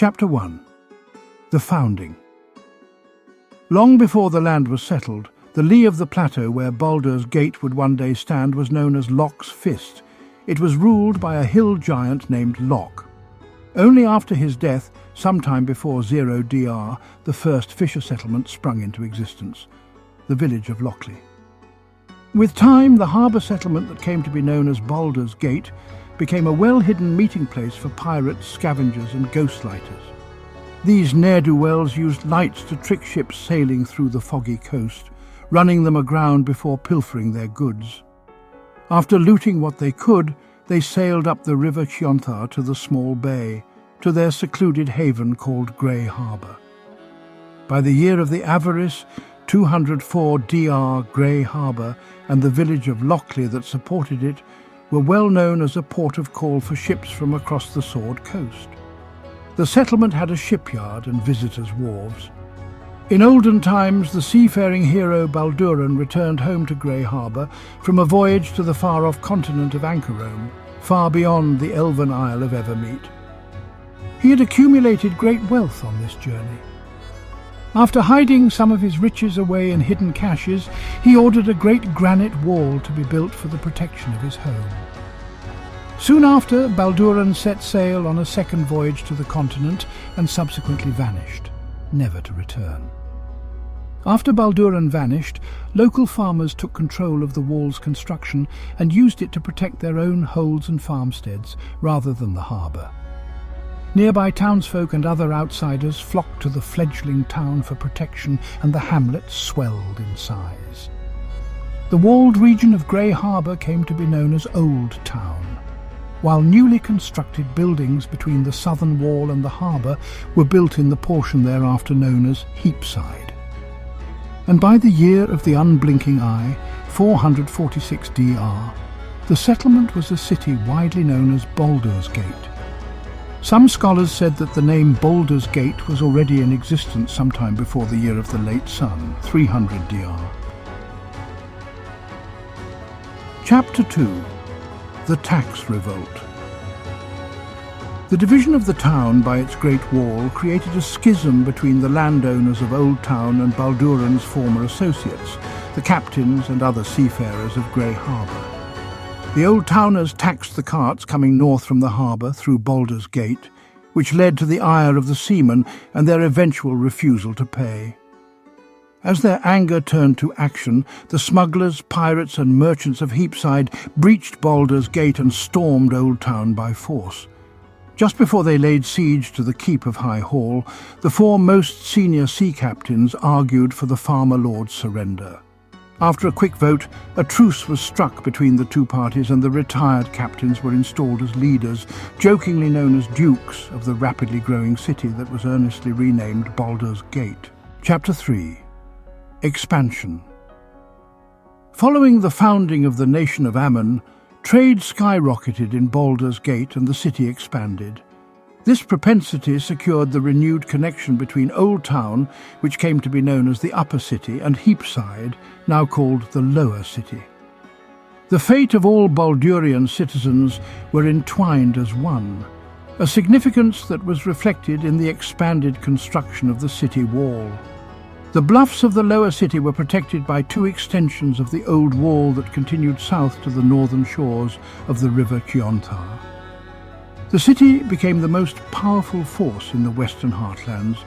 Chapter 1. The Founding. Long before the land was settled, the lee of the plateau where Baldur's Gate would one day stand was known as Loc's Fist. It was ruled by a hill giant named Loc. Only after his death, sometime before 0 DR, the first fisher settlement sprung into existence, the village of Lochley. With time, the harbour settlement that came to be known as Baldur's Gate became a well-hidden meeting place for pirates, scavengers and ghostlighters. These ne'er-do-wells used lights to trick ships sailing through the foggy coast, running them aground before pilfering their goods. After looting what they could, they sailed up the river Chionthar to the small bay, to their secluded haven called Grey Harbour. By the year of the avarice, 204 DR Grey Harbour and the village of Lochley that supported it were well known as a port of call for ships from across the Sword Coast. The settlement had a shipyard and visitors' wharves. In olden times, the seafaring hero Balduran returned home to Grey Harbour from a voyage to the far-off continent of Anchorome, far beyond the elven isle of Evermeet. He had accumulated great wealth on this journey. After hiding some of his riches away in hidden caches, he ordered a great granite wall to be built for the protection of his home. Soon after, Balduran set sail on a second voyage to the continent and subsequently vanished, never to return. After Balduran vanished, local farmers took control of the wall's construction and used it to protect their own holds and farmsteads rather than the harbour. Nearby townsfolk and other outsiders flocked to the fledgling town for protection, and the hamlet swelled in size. The walled region of Grey Harbour came to be known as Old Town, while newly constructed buildings between the southern wall and the harbour were built in the portion thereafter known as Heapside. And by the year of the unblinking eye, 446 DR, the settlement was a city widely known as Baldur's Gate. Some scholars said that the name Baldur's Gate was already in existence sometime before the year of the late sun, 300 DR. Chapter 2. The Tax Revolt. The division of the town by its great wall created a schism between the landowners of Old Town and Balduran's former associates, the captains and other seafarers of Grey Harbour. The Old Towners taxed the carts coming north from the harbour through Baldur's Gate, which led to the ire of the seamen and their eventual refusal to pay. As their anger turned to action, the smugglers, pirates and merchants of Heapside breached Baldur's Gate and stormed Old Town by force. Just before they laid siege to the keep of High Hall, the four most senior sea captains argued for the farmer lord's surrender. After a quick vote, a truce was struck between the two parties and the retired captains were installed as leaders, jokingly known as dukes of the rapidly growing city that was earnestly renamed Baldur's Gate. Chapter 3. Expansion. Following the founding of the nation of Ammon, trade skyrocketed in Baldur's Gate and the city expanded. This propensity secured the renewed connection between Old Town, which came to be known as the Upper City, and Heapside, now called the Lower City. The fate of all Baldurian citizens were entwined as one, a significance that was reflected in the expanded construction of the city wall. The bluffs of the Lower City were protected by two extensions of the old wall that continued south to the northern shores of the river Chionthar. The city became the most powerful force in the Western Heartlands,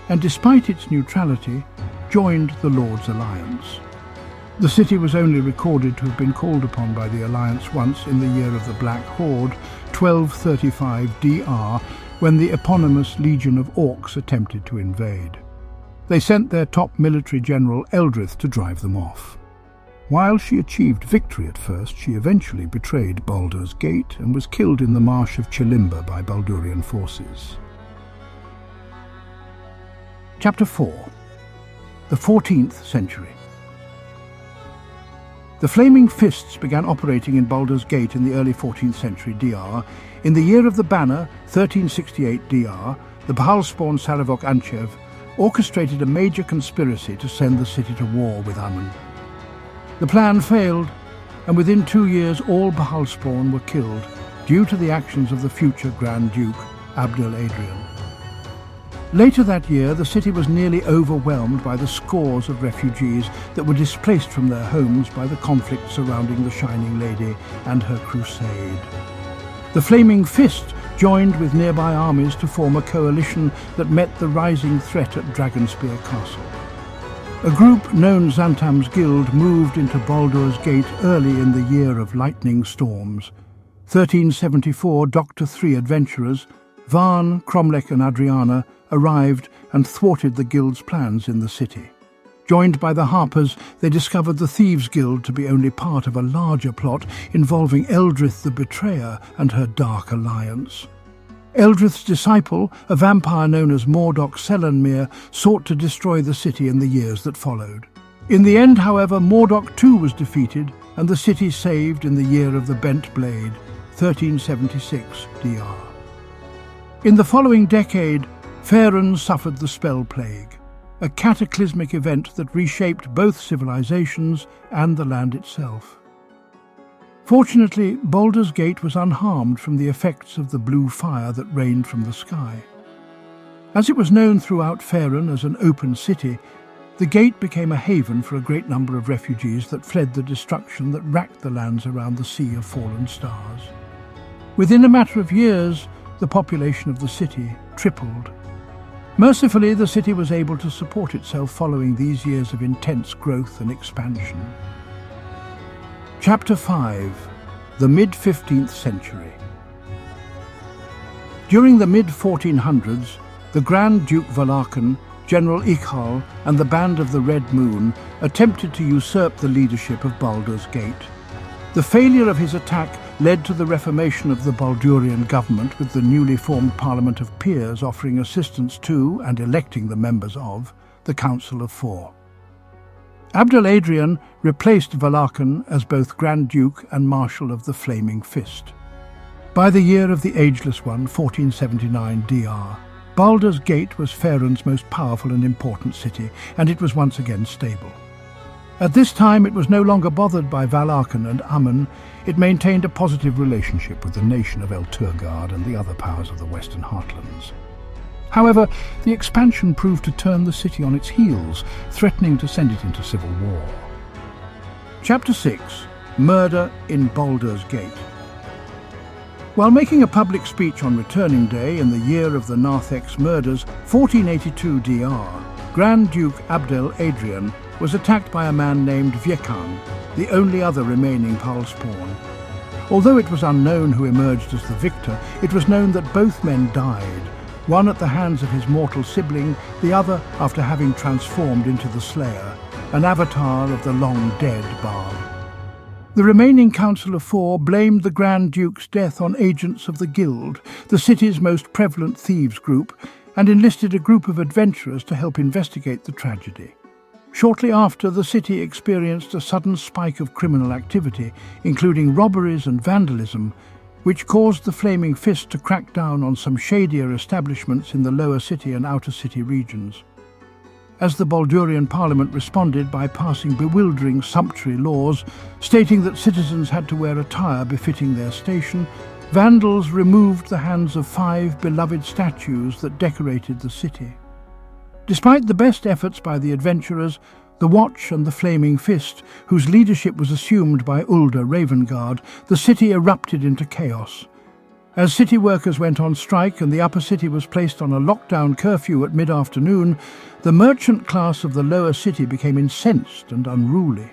and despite its neutrality, joined the Lord's Alliance. The city was only recorded to have been called upon by the Alliance once in the year of the Black Horde, 1235 DR, when the eponymous Legion of Orcs attempted to invade. They sent their top military general Eldrith to drive them off. While she achieved victory at first, she eventually betrayed Baldur's Gate and was killed in the marsh of Chilimba by Baldurian forces. Chapter 4. The 14th Century. The Flaming Fists began operating in Baldur's Gate in the early 14th century DR. In the year of the Banner, 1368 DR, the Bahalspawn Saravok Anchev orchestrated a major conspiracy to send the city to war with Ammon. The plan failed, and within 2 years all Bahalspawn were killed due to the actions of the future Grand Duke, Abdel Adrian. Later that year, the city was nearly overwhelmed by the scores of refugees that were displaced from their homes by the conflict surrounding the Shining Lady and her crusade. The Flaming Fist joined with nearby armies to form a coalition that met the rising threat at Dragonspear Castle. A group known Xantam's Guild moved into Baldur's Gate early in the Year of Lightning Storms. 1374 Doctor 3 adventurers, Varn, Cromlech and Adriana, arrived and thwarted the Guild's plans in the city. Joined by the Harpers, they discovered the Thieves' Guild to be only part of a larger plot involving Eldrith the Betrayer and her Dark Alliance. Eldrith's disciple, a vampire known as Mordoc Selenmere, sought to destroy the city in the years that followed. In the end, however, Mordoc too was defeated and the city saved in the Year of the Bent Blade, 1376 DR. In the following decade, Faerun suffered the Spell Plague, a cataclysmic event that reshaped both civilizations and the land itself. Fortunately, Baldur's Gate was unharmed from the effects of the blue fire that rained from the sky. As it was known throughout Faerun as an open city, the gate became a haven for a great number of refugees that fled the destruction that racked the lands around the Sea of Fallen Stars. Within a matter of years, the population of the city tripled. Mercifully, the city was able to support itself following these years of intense growth and expansion. Chapter 5. The Mid-15th Century. During the mid-1400s, the Grand Duke Valarken, General Ichal, and the Band of the Red Moon attempted to usurp the leadership of Baldur's Gate. The failure of his attack led to the reformation of the Baldurian government, with the newly formed Parliament of Peers offering assistance to, and electing the members of, the Council of Four. Abdel Adrian replaced Valarken as both Grand Duke and Marshal of the Flaming Fist. By the Year of the Ageless One, 1479 DR, Baldur's Gate was Faerun's most powerful and important city, and it was once again stable. At this time, it was no longer bothered by Valarken and Amun. It maintained a positive relationship with the nation of El-Turgard and the other powers of the Western Heartlands. However, the expansion proved to turn the city on its heels, threatening to send it into civil war. Chapter 6. Murder in Baldur's Gate. While making a public speech on Returning Day in the year of the Narthex murders, 1482 DR, Grand Duke Abdel Adrian was attacked by a man named Viekan, the only other remaining Palspawn. Although it was unknown who emerged as the victor, it was known that both men died, one at the hands of his mortal sibling, the other after having transformed into the Slayer, an avatar of the long-dead Baal. The remaining Council of Four blamed the Grand Duke's death on agents of the Guild, the city's most prevalent thieves group, and enlisted a group of adventurers to help investigate the tragedy. Shortly after, the city experienced a sudden spike of criminal activity, including robberies and vandalism, which caused the Flaming Fist to crack down on some shadier establishments in the lower city and outer city regions. As the Baldurian Parliament responded by passing bewildering sumptuary laws, stating that citizens had to wear attire befitting their station, vandals removed the hands of 5 beloved statues that decorated the city. Despite the best efforts by the adventurers, the Watch and the Flaming Fist, whose leadership was assumed by Ulda Ravengard, the city erupted into chaos. As city workers went on strike and the upper city was placed on a lockdown curfew at mid-afternoon, the merchant class of the lower city became incensed and unruly.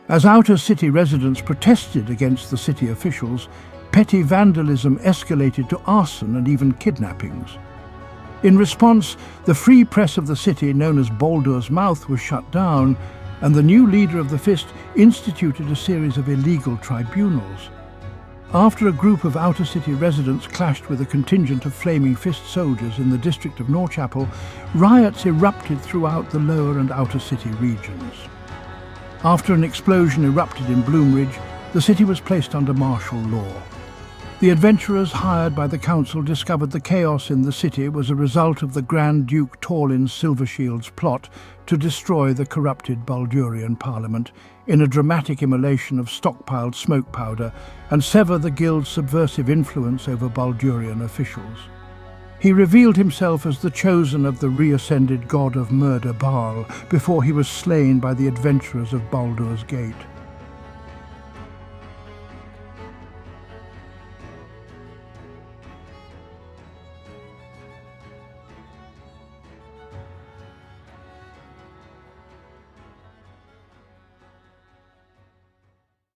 As outer city residents protested against the city officials, petty vandalism escalated to arson and even kidnappings. In response, the free press of the city, known as Baldur's Mouth, was shut down, and the new leader of the Fist instituted a series of illegal tribunals. After a group of outer city residents clashed with a contingent of Flaming Fist soldiers in the district of Norchapel, riots erupted throughout the lower and outer city regions. After an explosion erupted in Bloomridge, the city was placed under martial law. The adventurers hired by the council discovered the chaos in the city was a result of the Grand Duke Torlin Silvershield's plot to destroy the corrupted Baldurian Parliament in a dramatic immolation of stockpiled smoke powder and sever the Guild's subversive influence over Baldurian officials. He revealed himself as the chosen of the reascended god of murder Baal before he was slain by the adventurers of Baldur's Gate.